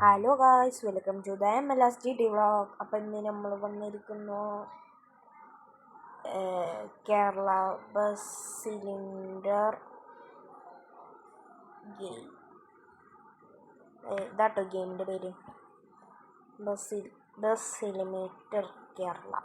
Hello guys, welcome to the MLSGT vlog. അപ്പം ഇന്ന് നമ്മൾ വന്നിരിക്കുന്നു കേരള ബസ് സിലിണ്ടർ ഗെയിം. ഇതാട്ടോ ഗെയിമിൻ്റെ പേര്, ബസ് സിലിമീറ്റർ കേരള.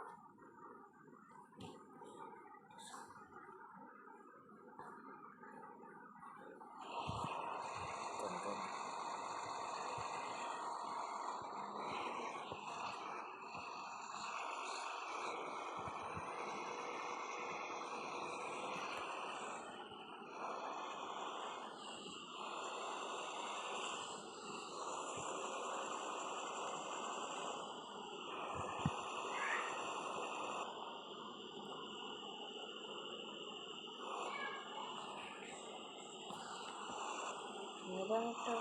ഇതാട്ടോ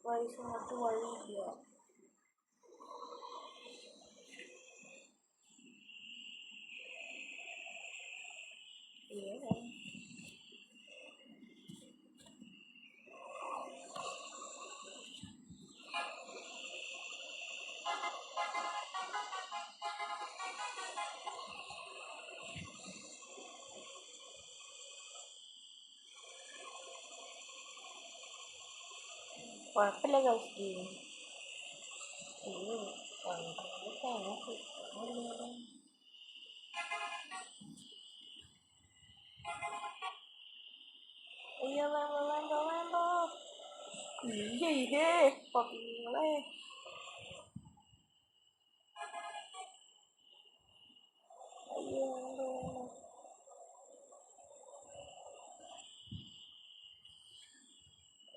പൈസ അങ്ങോട്ട് വഴിയില്ല. കുഴപ്പമില്ല ഗൈസ്, ഗെയിം അയ്യോ വേണ്ട വേണ്ട ഇല്ലേ പതിങ്ങളെ. അയ്യോ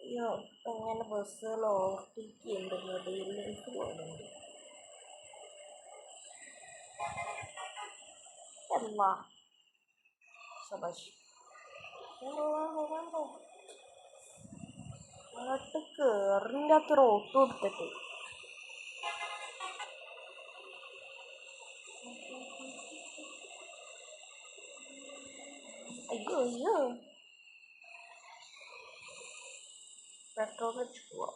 അയ്യോ, എങ്ങനെ ബസ്സുകൾ ഓവർടേക്ക് ചെയ്യുന്നത് എനിക്ക് തോന്നുന്നുണ്ട്. അല്ല സബാഷ്, അങ്ങോട്ട് കേറിൻ്റെ അകത്ത് റോട്ട് കൊടുത്തിട്ട് അയ്യോ അയ്യോ പെട്രോൾ വെച്ച് പോവാം.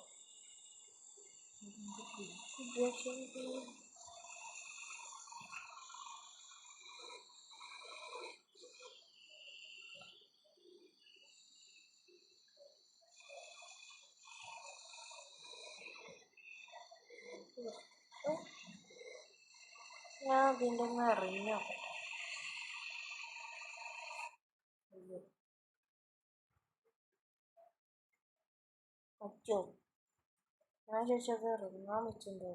ഞാൻ അതിൻ്റെ ഒന്ന് ഇറങ്ങി പറ്റോ. ഞാൻ ചോദിച്ചത് ഇറങ്ങാൻ പറ്റുന്നുണ്ടോ.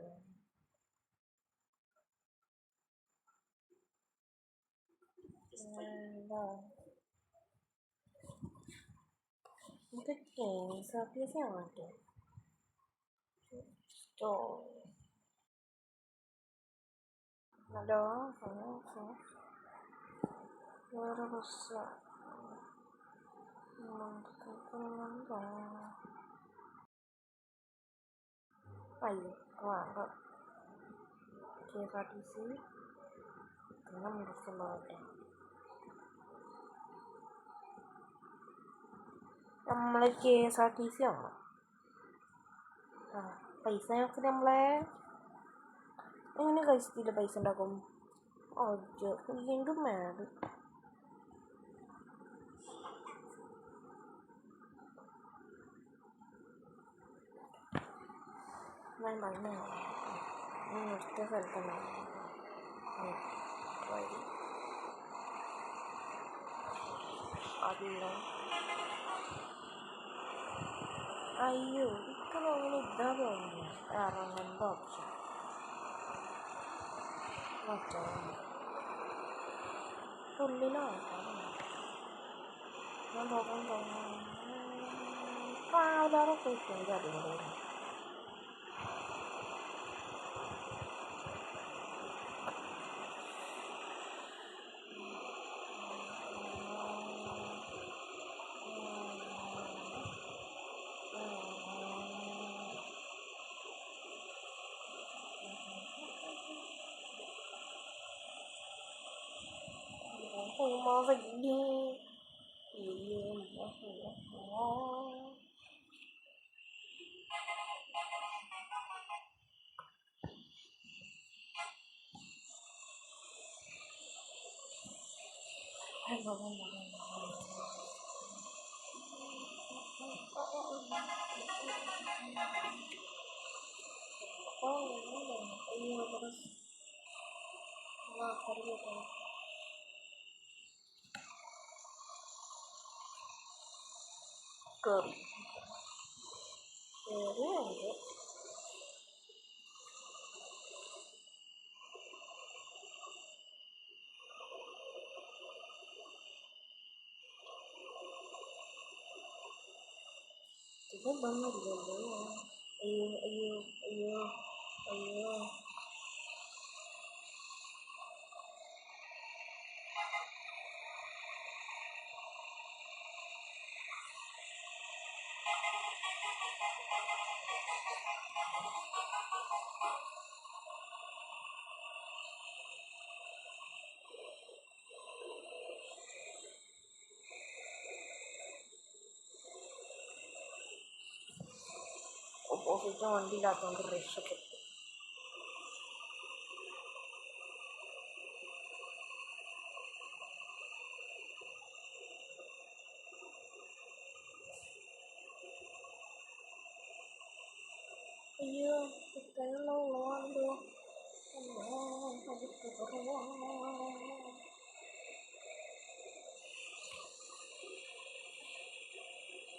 എന്താ ഇത് KSRTC ആവട്ടെ. ഹലോ വേറെ ബസ് അയ്യോ വേണ്ട. KSRTC ബസ്സുണ്ടാവട്ടെ. നമ്മൾ KSRTC ആവണം. പൈസ ഞങ്ങൾക്ക് നമ്മളെ എങ്ങനെ കഴിച്ചിട്ടില്ല പൈസ ഉണ്ടാക്കും. ഓക്കെ വീണ്ടും മാഡ് ഞാൻ പറഞ്ഞു നിർത്തിയ സ്ഥലത്തുണ്ടാവും വഴി അതില്ല. അയ്യോ ഇപ്പം നമ്മൾ ഇതാ തോന്നുന്നു ഇറങ്ങേണ്ട ഓപ്ഷൻ മറ്റോ ഉള്ളിലാക്കാം. ഞാൻ തോന്നുന്നു ട്രാവലറൊക്കെ കിട്ടുമെങ്കിൽ അടിപൊളിയായിരുന്നു. കയറി കയറിയുണ്ട്. ഇതൊന്നുമില്ലല്ലോ. അയ്യോ അയ്യോ അയ്യോ അയ്യോ. ഓപ്പോസിറ്റ് വണ്ടി ഇല്ലാത്തതുകൊണ്ട് രക്ഷപ്പെട്ടു. അയ്യോ ഉള്ളതാണല്ലോ.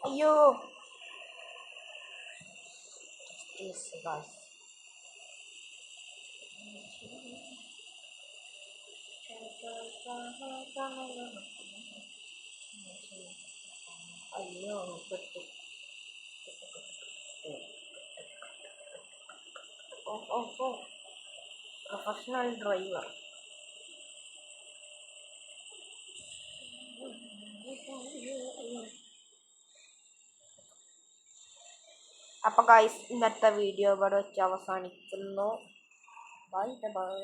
അയ്യോ ഗായ്സ്, അയ്യോ പെട്ടു. ഓ ഓ ഓ പ്രൊഫഷണൽ ഡ്രൈവർ. അപ്പോൾ ഗൈസ്, ഇന്നത്തെ വീഡിയോ ഇവിടെ വെച്ച് അവസാനിക്കുന്നു. Bye bye.